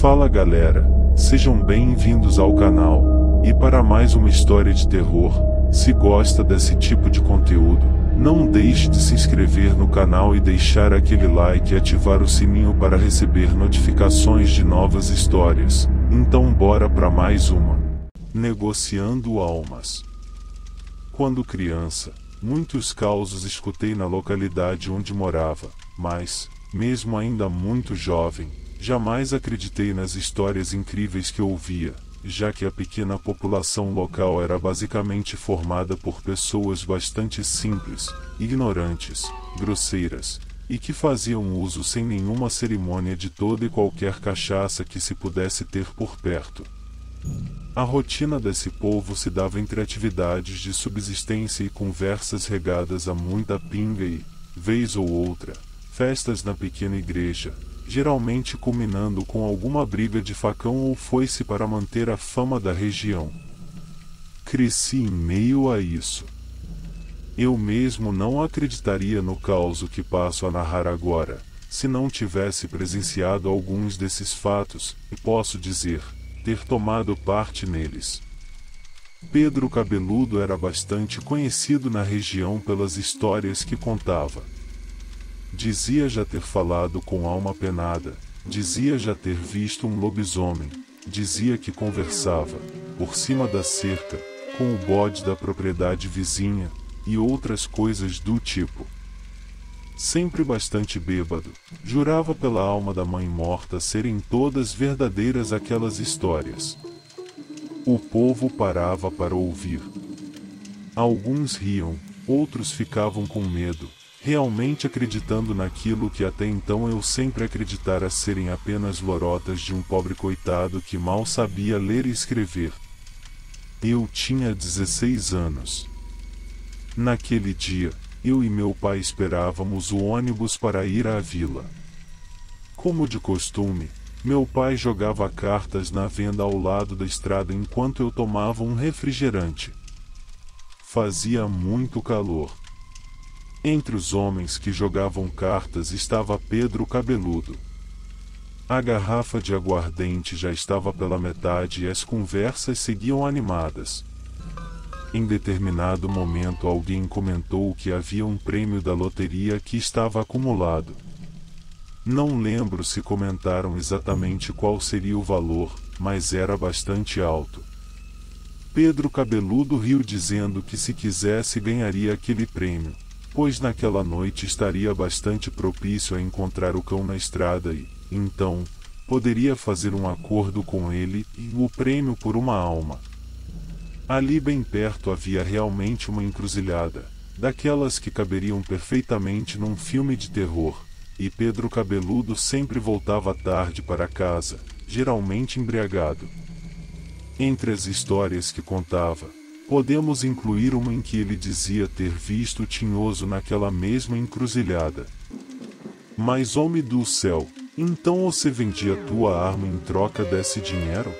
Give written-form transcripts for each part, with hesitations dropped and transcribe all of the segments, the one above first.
Fala galera, sejam bem-vindos ao canal, e para mais uma história de terror. Se gosta desse tipo de conteúdo, não deixe de se inscrever no canal e deixar aquele like e ativar o sininho para receber notificações de novas histórias. Então bora para mais uma. Negociando almas. Quando criança, muitos causos escutei na localidade onde morava, mas, mesmo ainda muito jovem, jamais acreditei nas histórias incríveis que ouvia, já que a pequena população local era basicamente formada por pessoas bastante simples, ignorantes, grosseiras, e que faziam uso sem nenhuma cerimônia de toda e qualquer cachaça que se pudesse ter por perto. A rotina desse povo se dava entre atividades de subsistência e conversas regadas a muita pinga e, vez ou outra, festas na pequena igreja, geralmente culminando com alguma briga de facão ou foice para manter a fama da região. Cresci em meio a isso. Eu mesmo não acreditaria no caos que passo a narrar agora, se não tivesse presenciado alguns desses fatos, e posso dizer, ter tomado parte neles. Pedro Cabeludo era bastante conhecido na região pelas histórias que contava. Dizia já ter falado com alma penada, dizia já ter visto um lobisomem, dizia que conversava, por cima da cerca, com o bode da propriedade vizinha, e outras coisas do tipo. Sempre bastante bêbado, jurava pela alma da mãe morta serem todas verdadeiras aquelas histórias. O povo parava para ouvir. Alguns riam, outros ficavam com medo, realmente acreditando naquilo que até então eu sempre acreditara serem apenas lorotas de um pobre coitado que mal sabia ler e escrever. Eu tinha 16 anos. Naquele dia, eu e meu pai esperávamos o ônibus para ir à vila. Como de costume, meu pai jogava cartas na venda ao lado da estrada enquanto eu tomava um refrigerante. Fazia muito calor. Entre os homens que jogavam cartas estava Pedro Cabeludo. A garrafa de aguardente já estava pela metade e as conversas seguiam animadas. Em determinado momento alguém comentou que havia um prêmio da loteria que estava acumulado. Não lembro se comentaram exatamente qual seria o valor, mas era bastante alto. Pedro Cabeludo riu dizendo que se quisesse ganharia aquele prêmio, pois naquela noite estaria bastante propício a encontrar o cão na estrada e, então, poderia fazer um acordo com ele e o prêmio por uma alma. Ali bem perto havia realmente uma encruzilhada, daquelas que caberiam perfeitamente num filme de terror, e Pedro Cabeludo sempre voltava tarde para casa, geralmente embriagado. Entre as histórias que contava, podemos incluir uma em que ele dizia ter visto o Tinhoso naquela mesma encruzilhada. Mas homem do céu, então você vendia tua arma em troca desse dinheiro?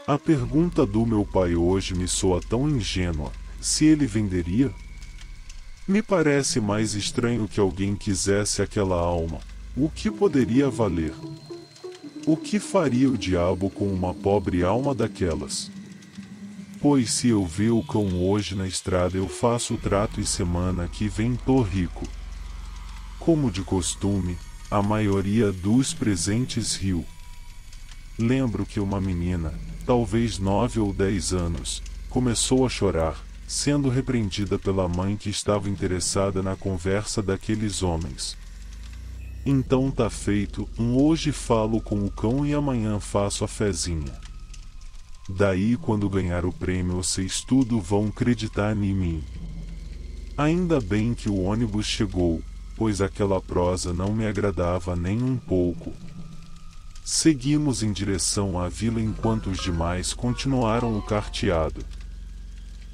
A pergunta do meu pai hoje me soa tão ingênua, se ele venderia? Me parece mais estranho que alguém quisesse aquela alma, o que poderia valer? O que faria o diabo com uma pobre alma daquelas? Pois se eu ver o cão hoje na estrada eu faço o trato e semana que vem tô rico. Como de costume, a maioria dos presentes riu. Lembro que uma menina, talvez 9 ou 10 anos, começou a chorar, sendo repreendida pela mãe que estava interessada na conversa daqueles homens. Então tá feito, hoje falo com o cão e amanhã faço a fezinha. Daí quando ganhar o prêmio vocês tudo vão acreditar em mim. Ainda bem que o ônibus chegou, pois aquela prosa não me agradava nem um pouco. Seguimos em direção à vila enquanto os demais continuaram o carteado.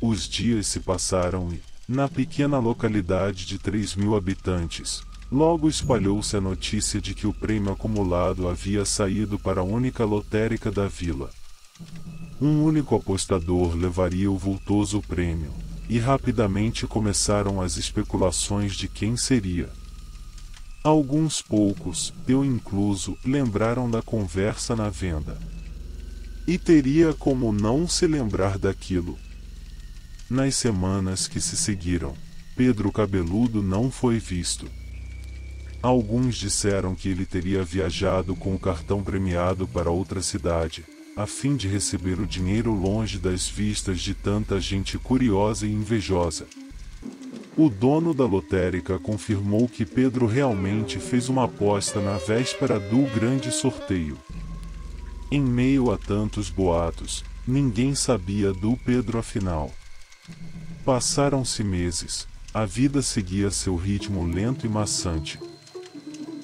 Os dias se passaram e, na pequena localidade de 3.000 habitantes, logo espalhou-se a notícia de que o prêmio acumulado havia saído para a única lotérica da vila. Um único apostador levaria o vultoso prêmio, e rapidamente começaram as especulações de quem seria. Alguns poucos, eu incluso, lembraram da conversa na venda. E teria como não se lembrar daquilo. Nas semanas que se seguiram, Pedro Cabeludo não foi visto. Alguns disseram que ele teria viajado com o cartão premiado para outra cidade, a fim de receber o dinheiro longe das vistas de tanta gente curiosa e invejosa. O dono da lotérica confirmou que Pedro realmente fez uma aposta na véspera do grande sorteio. Em meio a tantos boatos, ninguém sabia do Pedro afinal. Passaram-se meses, a vida seguia seu ritmo lento e maçante.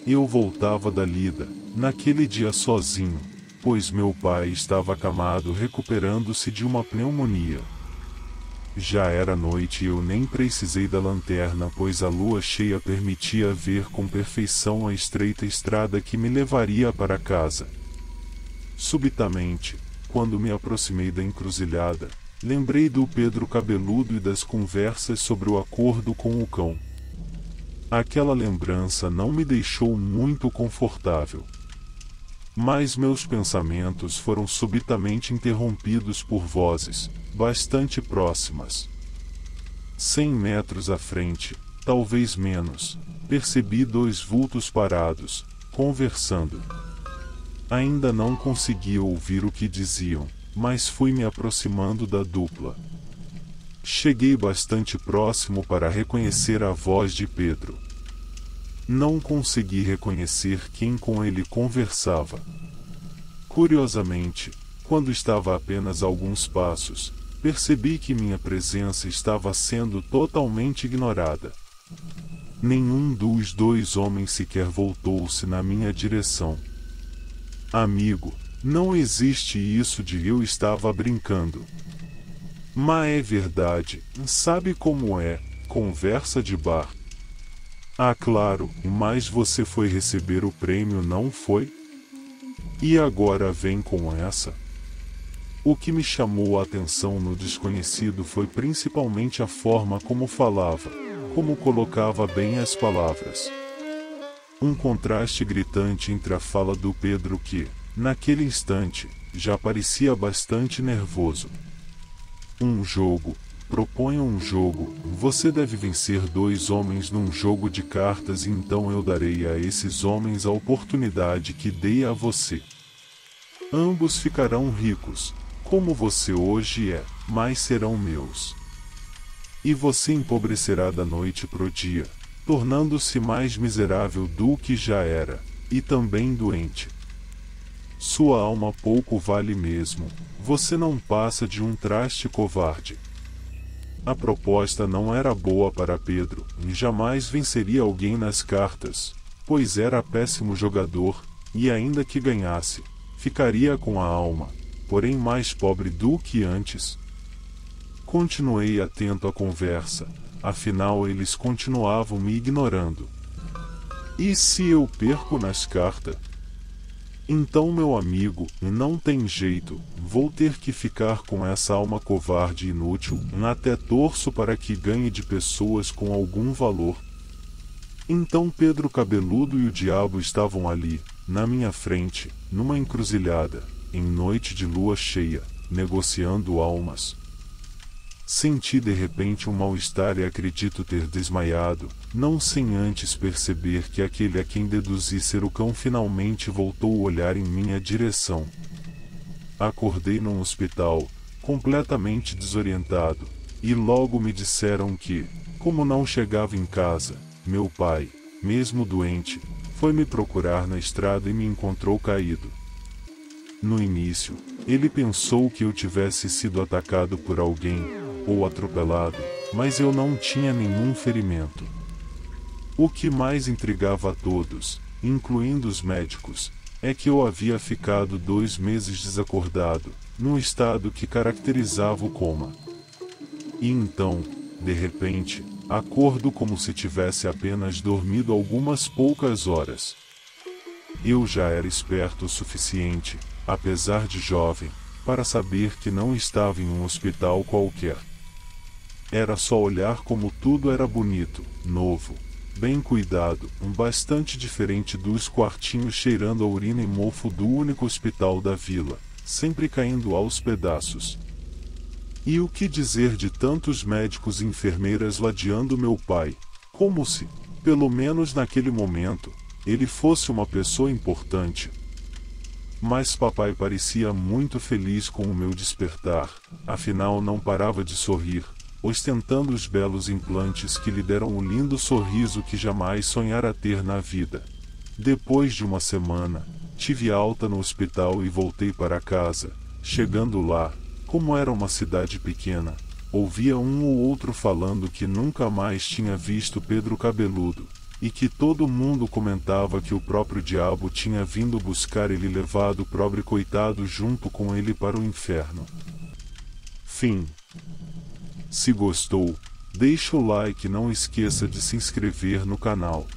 Eu voltava da lida, naquele dia sozinho, pois meu pai estava acamado recuperando-se de uma pneumonia. Já era noite e eu nem precisei da lanterna, pois a lua cheia permitia ver com perfeição a estreita estrada que me levaria para casa. Subitamente, quando me aproximei da encruzilhada, lembrei do Pedro Cabeludo e das conversas sobre o acordo com o cão. Aquela lembrança não me deixou muito confortável. Mas meus pensamentos foram subitamente interrompidos por vozes, bastante próximas. 100 metros à frente, talvez menos, percebi dois vultos parados, conversando. Ainda não conseguia ouvir o que diziam, mas fui me aproximando da dupla. Cheguei bastante próximo para reconhecer a voz de Pedro. Não consegui reconhecer quem com ele conversava. Curiosamente, quando estava a apenas alguns passos, percebi que minha presença estava sendo totalmente ignorada. Nenhum dos dois homens sequer voltou-se na minha direção. Amigo, não existe isso de eu estava brincando. Mas é verdade, sabe como é, conversa de bar. Ah, claro, mas você foi receber o prêmio, não foi? E agora vem com essa? O que me chamou a atenção no desconhecido foi principalmente a forma como falava, como colocava bem as palavras. Um contraste gritante entre a fala do Pedro que, naquele instante, já parecia bastante nervoso. Um jogo. Proponha um jogo. Você deve vencer dois homens num jogo de cartas e então eu darei a esses homens a oportunidade que dei a você. Ambos ficarão ricos, como você hoje é, mas serão meus. E você empobrecerá da noite pro dia, tornando-se mais miserável do que já era, e também doente. Sua alma pouco vale mesmo, você não passa de um traste covarde. A proposta não era boa para Pedro, e jamais venceria alguém nas cartas, pois era péssimo jogador, e ainda que ganhasse, ficaria com a alma, porém mais pobre do que antes. Continuei atento à conversa, afinal eles continuavam me ignorando. E se eu perco nas cartas? Então, meu amigo, não tem jeito, vou ter que ficar com essa alma covarde e inútil, até torço para que ganhe de pessoas com algum valor. Então Pedro Cabeludo e o diabo estavam ali, na minha frente, numa encruzilhada, em noite de lua cheia, negociando almas. Senti de repente um mal-estar e acredito ter desmaiado, não sem antes perceber que aquele a quem deduzi ser o cão finalmente voltou o olhar em minha direção. Acordei num hospital, completamente desorientado, e logo me disseram que, como não chegava em casa, meu pai, mesmo doente, foi me procurar na estrada e me encontrou caído. No início, ele pensou que eu tivesse sido atacado por alguém, ou atropelado, mas eu não tinha nenhum ferimento. O que mais intrigava a todos, incluindo os médicos, é que eu havia ficado 2 meses desacordado, num estado que caracterizava o coma. E então, de repente, acordo como se tivesse apenas dormido algumas poucas horas. Eu já era esperto o suficiente, apesar de jovem, para saber que não estava em um hospital qualquer. Era só olhar como tudo era bonito, novo, bem cuidado, bastante diferente dos quartinhos cheirando a urina e mofo do único hospital da vila, sempre caindo aos pedaços. E o que dizer de tantos médicos e enfermeiras ladeando meu pai, como se, pelo menos naquele momento, ele fosse uma pessoa importante. Mas papai parecia muito feliz com o meu despertar, afinal não parava de sorrir, ostentando os belos implantes que lhe deram o lindo sorriso que jamais sonhara ter na vida. Depois de uma semana, tive alta no hospital e voltei para casa. Chegando lá, como era uma cidade pequena, ouvia um ou outro falando que nunca mais tinha visto Pedro Cabeludo, e que todo mundo comentava que o próprio diabo tinha vindo buscar ele e levado o pobre coitado junto com ele para o inferno. Fim. Se gostou, deixa o like e não esqueça de se inscrever no canal.